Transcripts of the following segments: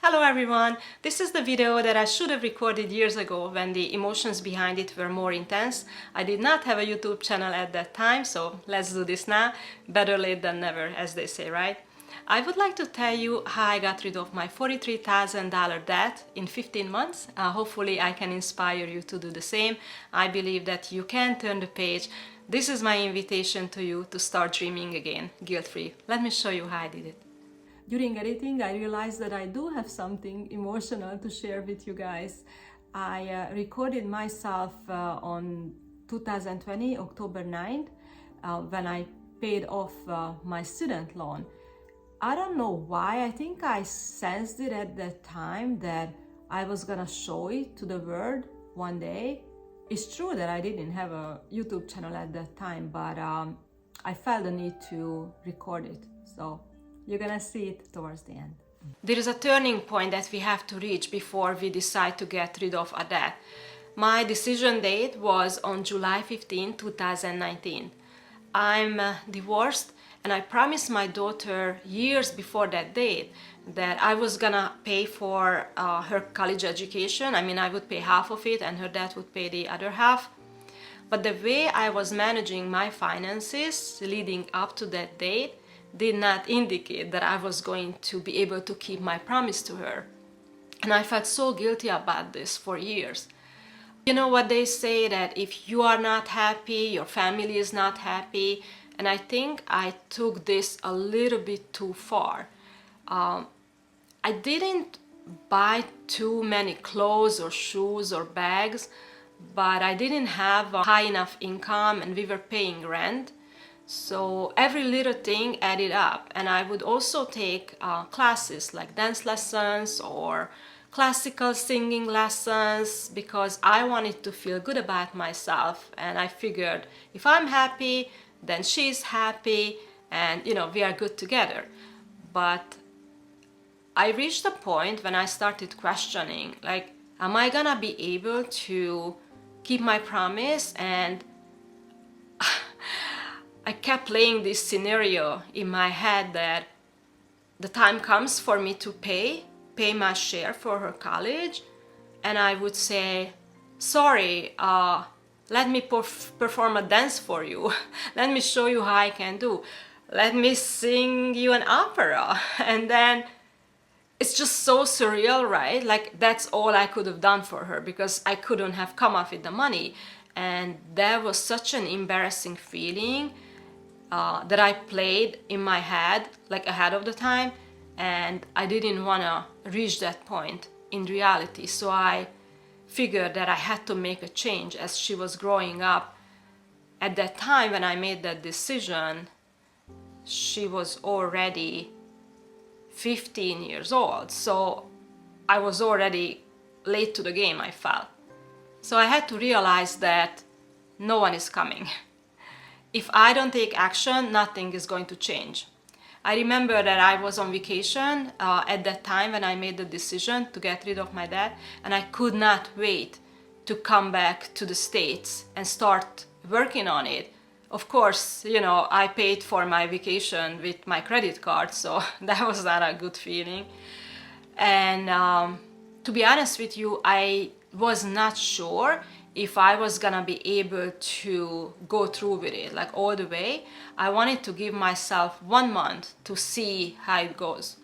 Hello everyone! This is the video that I should have recorded years ago when the emotions behind it were more intense. I did not have a YouTube channel at that time, so let's do this now. Better late than never, as they say, right? I would like to tell you how I got rid of my $43,000 debt in 15 months. Hopefully I can inspire you to do the same. I believe that you can turn the page. This is my invitation to you to start dreaming again, guilt-free. Let me show you how I did it. During editing, I realized that I do have something emotional to share with you guys. I recorded myself on 2020, October 9th, when I paid off my student loan. I don't know why, I think I sensed it at that time that I was gonna show it to the world one day. It's true that I didn't have a YouTube channel at that time, but I felt the need to record it. So you're gonna see it towards the end. There is a turning point that we have to reach before we decide to get rid of a debt. My decision date was on July 15, 2019. I'm divorced, and I promised my daughter years before that date that I was gonna pay for her college education. I mean, I would pay half of it and her dad would pay the other half. But the way I was managing my finances leading up to that date did not indicate that I was going to be able to keep my promise to her. And I felt so guilty about this for years. You know what they say, that if you are not happy, your family is not happy. And I think I took this a little bit too far. I didn't buy too many clothes or shoes or bags, but I didn't have a high enough income and we were paying rent. So every little thing added up, and I would also take classes like dance lessons or classical singing lessons because I wanted to feel good about myself, and I figured if I'm happy, then she's happy, and we are good together. But I reached a point when I started questioning, like, am I gonna be able to keep my promise? And I kept playing this scenario in my head that the time comes for me to pay my share for her college, and I would say, sorry, let me perform a dance for you. Let me show you how I can do. Let me sing you an opera. And then it's just so surreal, right? Like, that's all I could have done for her because I couldn't have come up with the money. And that was such an embarrassing feeling that I played in my head, like ahead of the time, and I didn't want to reach that point in reality. So I figured that I had to make a change as she was growing up. At that time when I made that decision, she was already 15 years old, so I was already late to the game, I felt. So I had to realize that no one is coming. If I don't take action, nothing is going to change. I remember that I was on vacation at that time when I made the decision to get rid of my debt, and I could not wait to come back to the States and start working on it. Of course, I paid for my vacation with my credit card, so that was not a good feeling. And to be honest with you, I was not sure if I was gonna be able to go through with it, like all the way. I wanted to give myself 1 month to see how it goes.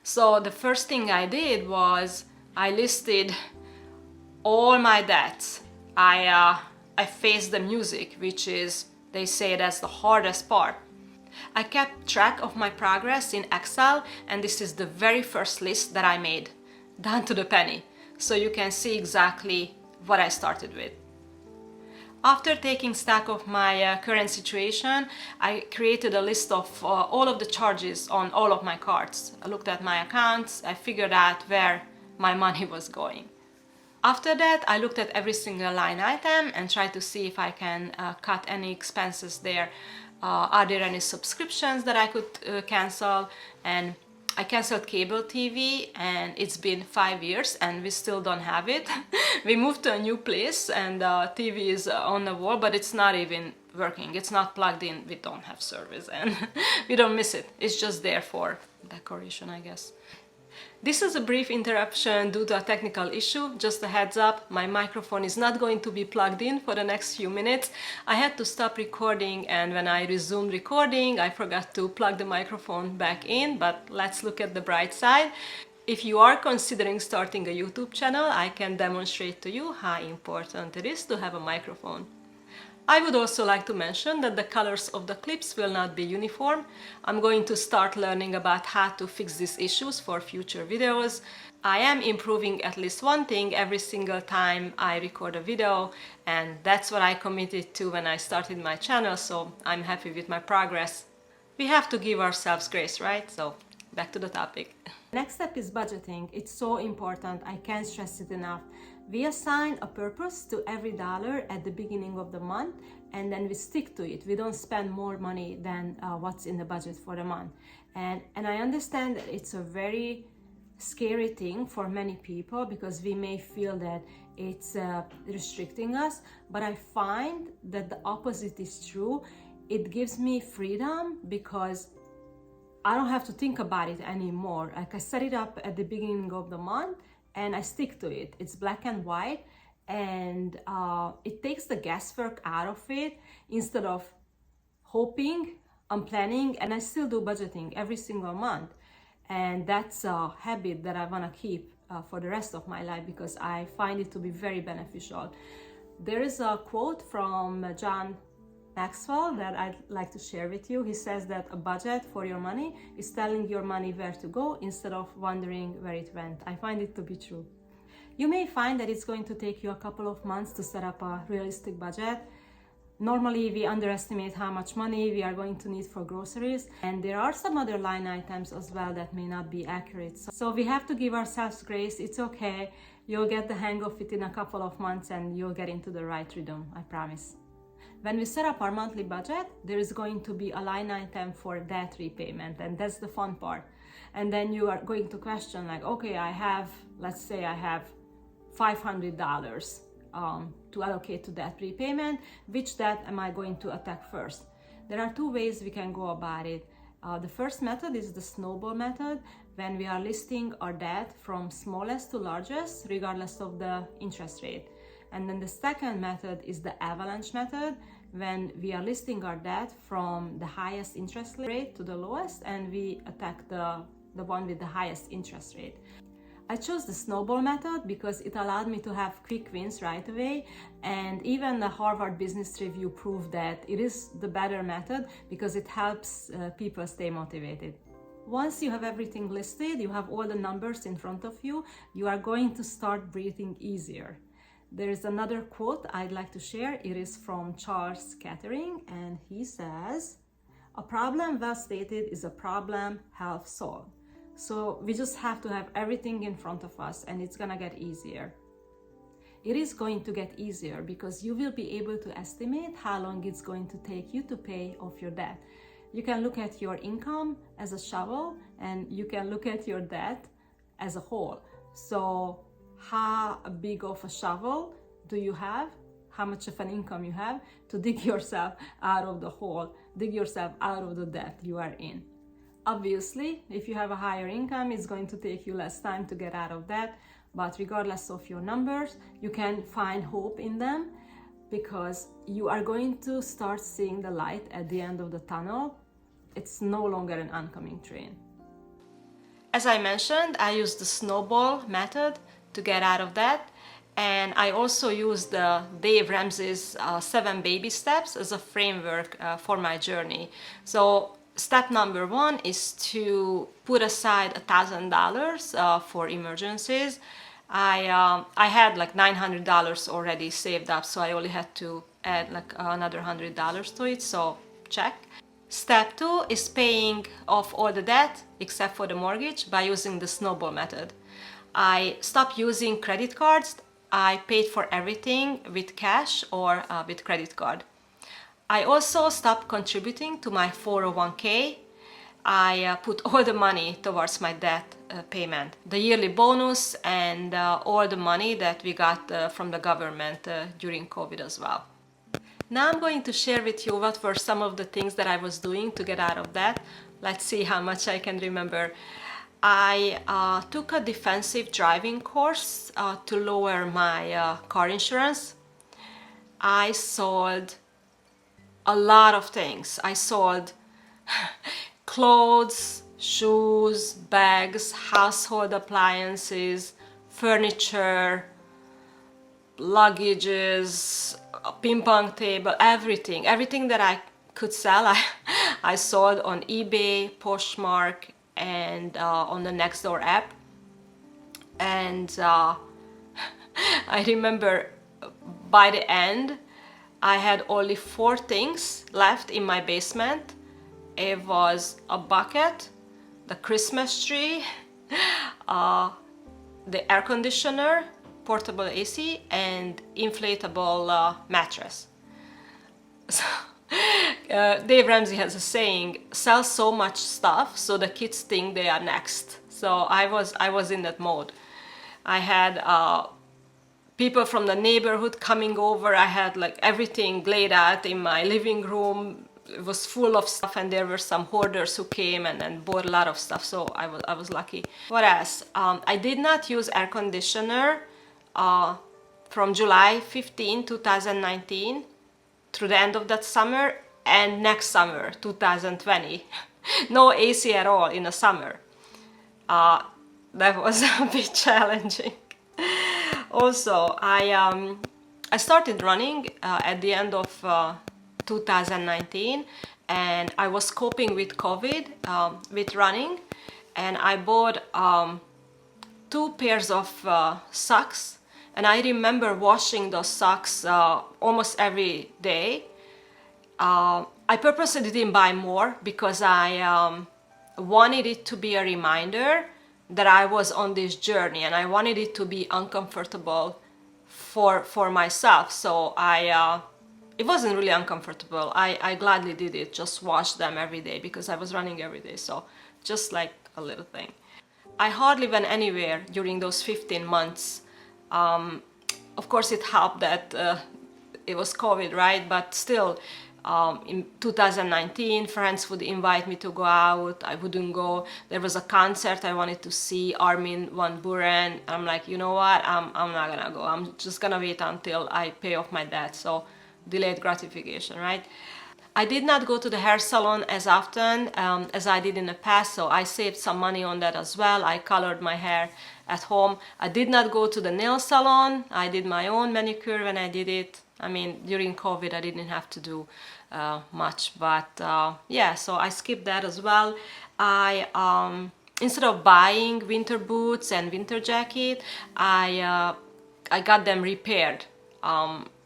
So the first thing I did was I listed all my debts. I faced the music, which is, they say, that's the hardest part. I kept track of my progress in Excel, and this is the very first list that I made, down to the penny. So you can see exactly what I started with. After taking stock of my current situation, I created a list of all of the charges on all of my cards. I looked at my accounts, I figured out where my money was going. After that, I looked at every single line item and tried to see if I can cut any expenses there. Are there any subscriptions that I could cancel? And I canceled cable TV, and it's been 5 years and we still don't have it. We moved to a new place and TV is on the wall, but it's not even working. It's not plugged in. We don't have service and we don't miss it. It's just there for decoration, I guess. This is a brief interruption due to a technical issue. Just a heads up, my microphone is not going to be plugged in for the next few minutes. I had to stop recording, and when I resumed recording, I forgot to plug the microphone back in, but let's look at the bright side. If you are considering starting a YouTube channel, I can demonstrate to you how important it is to have a microphone. I would also like to mention that the colors of the clips will not be uniform. I'm going to start learning about how to fix these issues for future videos. I am improving at least one thing every single time I record a video, and that's what I committed to when I started my channel, so I'm happy with my progress. We have to give ourselves grace, right? So back to the topic. Next step is budgeting. It's so important. I can't stress it enough. We assign a purpose to every dollar at the beginning of the month, and then we stick to it. We don't spend more money than what's in the budget for the month. And I understand that it's a very scary thing for many people because we may feel that it's restricting us, but I find that the opposite is true. It gives me freedom because I don't have to think about it anymore. Like, I set it up at the beginning of the month and I stick to it. It's black and white, and it takes the guesswork out of it. Instead of hoping, I'm planning, and I still do budgeting every single month. And that's a habit that I want to keep for the rest of my life because I find it to be very beneficial. There is a quote from John Maxwell that I'd like to share with you. He says that a budget for your money is telling your money where to go instead of wondering where it went. I find it to be true. You may find that it's going to take you a couple of months to set up a realistic budget. Normally, we underestimate how much money we are going to need for groceries, and there are some other line items as well that may not be accurate. So we have to give ourselves grace. It's okay. You'll get the hang of it in a couple of months and you'll get into the right rhythm, I promise. When we set up our monthly budget, there is going to be a line item for debt repayment, and that's the fun part. And then you are going to question, like, okay, let's say I have $500 to allocate to debt repayment. Which debt am I going to attack first? There are two ways we can go about it. The first method is the Snowball method, when we are listing our debt from smallest to largest, regardless of the interest rate. And then the second method is the Avalanche method, when we are listing our debt from the highest interest rate to the lowest, and we attack the one with the highest interest rate. I chose the Snowball method because it allowed me to have quick wins right away, and even the Harvard Business Review proved that it is the better method because it helps people stay motivated. Once you have everything listed, you have all the numbers in front of you, you are going to start breathing easier. There is another quote I'd like to share. It is from Charles Kettering, and he says, "A problem well stated is a problem half solved." So we just have to have everything in front of us, and it's gonna get easier. It is going to get easier because you will be able to estimate how long it's going to take you to pay off your debt. You can look at your income as a shovel, and you can look at your debt as a hole. So how big of a shovel do you have? How much of an income you have to dig yourself out of the hole, dig yourself out of the debt you are in? Obviously, if you have a higher income, it's going to take you less time to get out of debt, but regardless of your numbers, you can find hope in them because you are going to start seeing the light at the end of the tunnel. It's no longer an oncoming train. As I mentioned, I use the Snowball method to get out of that, and I also use the Dave Ramsey's 7 baby steps as a framework for my journey. So step number 1 is to put aside $1,000 for emergencies. I had like $900 already saved up, so I only had to add like another $100 to it, so check. Step 2 is paying off all the debt except for the mortgage by using the Snowball method. I stopped using credit cards. I paid for everything with cash or with credit card. I also stopped contributing to my 401k. I put all the money towards my debt payment, the yearly bonus, and all the money that we got from the government during COVID as well. Now I'm going to share with you what were some of the things that I was doing to get out of debt. Let's see how much I can remember. I took a defensive driving course to lower my car insurance. I sold a lot of things. I sold clothes, shoes, bags, household appliances, furniture, luggages, a ping pong table, everything that I could sell. I sold on eBay, Poshmark, and on the Nextdoor app. And I remember by the end I had only 4 things left in my basement. It was a bucket, the Christmas tree, the air conditioner, portable AC, and inflatable mattress. So, Dave Ramsey has a saying, sell so much stuff so the kids think they are next. So I was in that mode. I had people from the neighborhood coming over. I had like everything laid out in my living room. It was full of stuff, and there were some hoarders who came and bought a lot of stuff, so I was lucky. What else? I did not use air conditioner from July 15, 2019 through the end of that summer and next summer, 2020. No AC at all in the summer. That was a bit challenging. Also, I started running at the end of 2019, and I was coping with COVID with running, and I bought 2 pairs of socks, and I remember washing those socks almost every day. I purposely didn't buy more because I wanted it to be a reminder that I was on this journey, and I wanted it to be uncomfortable for myself. So it wasn't really uncomfortable. I gladly did it, just wash them every day because I was running every day. So just like a little thing. I hardly went anywhere during those 15 months. Of course it helped that it was COVID, right? But still, in 2019, friends would invite me to go out. I wouldn't go. There was a concert I wanted to see, Armin van Buuren. I'm like, you know what? I'm not gonna go. I'm just gonna wait until I pay off my debt. So delayed gratification, right? I did not go to the hair salon as often as I did in the past, so I saved some money on that as well. I colored my hair at home. I did not go to the nail salon. I did my own manicure when I did it. I mean, during COVID, I didn't have to do much, but yeah, so I skipped that as well. Instead of buying winter boots and winter jacket, I got them repaired.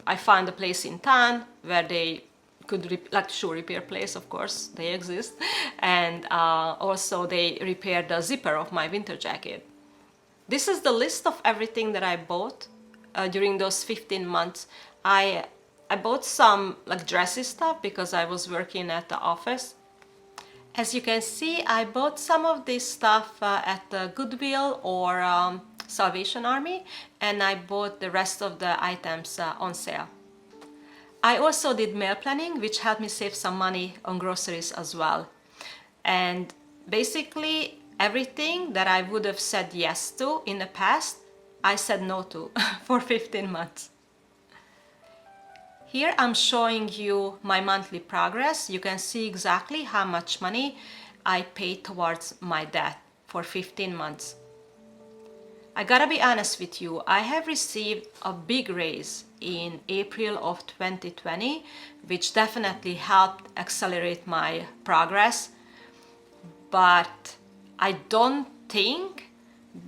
I found a place in town where they could, like shoe repair place, of course, they exist, and also they repaired the zipper of my winter jacket. This is the list of everything that I bought during those 15 months. I bought some like dressy stuff because I was working at the office. As you can see, I bought some of this stuff at the Goodwill or Salvation Army, and I bought the rest of the items on sale. I also did meal planning, which helped me save some money on groceries as well. And basically everything that I would have said yes to in the past, I said no to for 15 months. Here I'm showing you my monthly progress. You can see exactly how much money I paid towards my debt for 15 months. I gotta be honest with you, I have received a big raise in April of 2020, which definitely helped accelerate my progress, but I don't think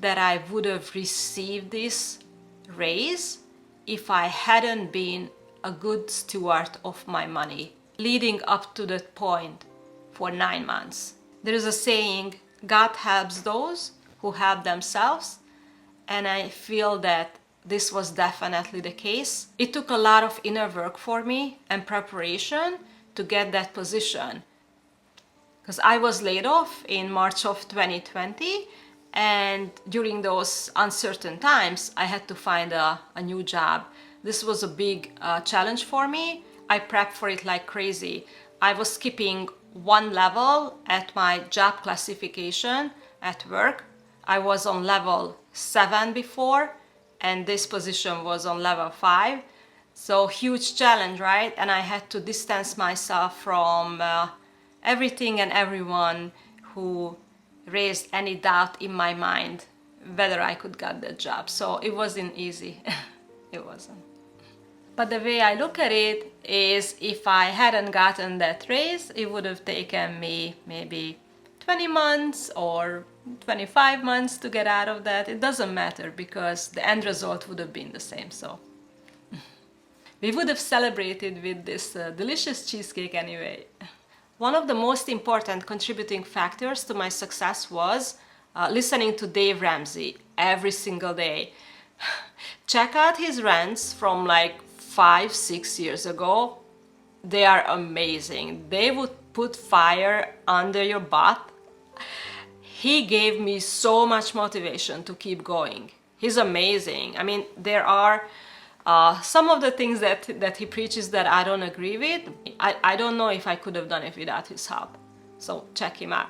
that I would have received this raise if I hadn't been a good steward of my money leading up to that point for 9 months. There is a saying, God helps those who help themselves, and I feel that this was definitely the case. It took a lot of inner work for me and preparation to get that position, because I was laid off in March of 2020, and during those uncertain times I had to find a new job. This was a big challenge for me. I prepped for it like crazy. I was skipping 1 level at my job classification at work. I was on level 7 before, and this position was on level 5. So huge challenge, right? And I had to distance myself from everything and everyone who raised any doubt in my mind whether I could get the job. So it wasn't easy. It wasn't. But the way I look at it is, if I hadn't gotten that raise, it would have taken me maybe 20 months or 25 months to get out of that. It doesn't matter, because the end result would have been the same. So we would have celebrated with this delicious cheesecake anyway. One of the most important contributing factors to my success was listening to Dave Ramsey every single day. Check out his rants from like 5-6 years ago. They are amazing. They would put fire under your butt. He gave me so much motivation to keep going. He's amazing. I mean, there are some of the things that he preaches that I don't agree with. I don't know if I could have done it without his help. So check him out.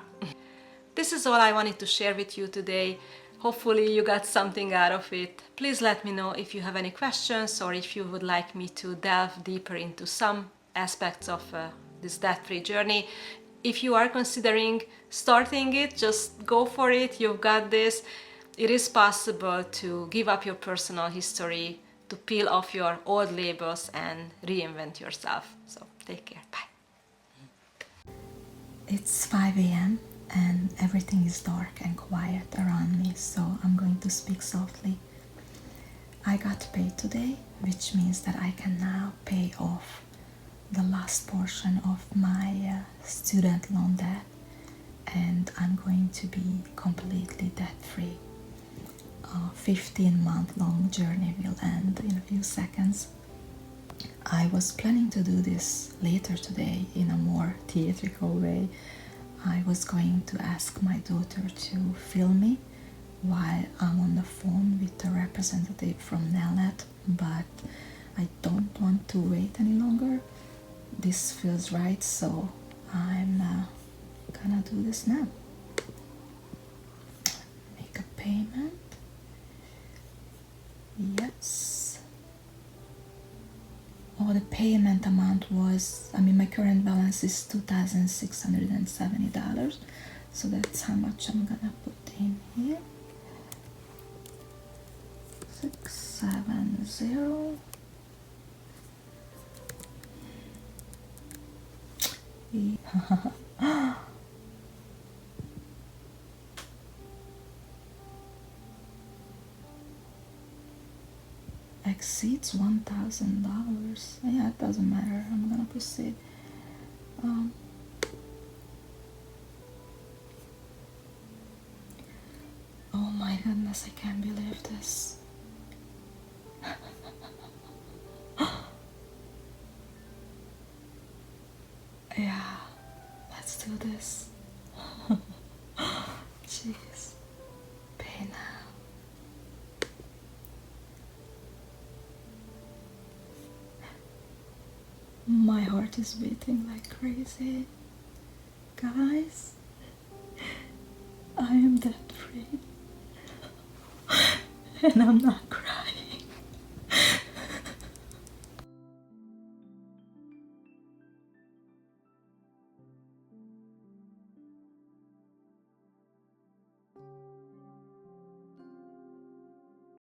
This is all I wanted to share with you today. Hopefully you got something out of it. Please let me know if you have any questions, or if you would like me to delve deeper into some aspects of this debt-free journey. If you are considering starting it, just go for it. You've got this. It is possible to give up your personal history, to peel off your old labels and reinvent yourself. So take care. Bye. It's 5 a.m. and everything is dark and quiet around me, so I'm going to speak softly. I got paid today, which means that I can now pay off the last portion of my student loan debt, and I'm going to be completely debt-free. A 15-month-long journey will end in a few seconds. I was planning to do this later today in a more theatrical way. I was going to ask my daughter to film me while I'm on the phone with the representative from Nelnet, but I don't want to wait any longer. This feels right, so I'm gonna do this now. Make a payment. Yes. Oh, the payment amount was, my current balance is $2,670, so that's how much I'm gonna put in here. 670. Exceeds $1,000. Yeah, it doesn't matter. I'm gonna proceed. Oh my goodness, I can't believe this. Yeah, let's do this. Jeez. Pay now. My heart is beating like crazy. Guys, I am debt free. And I'm not crying.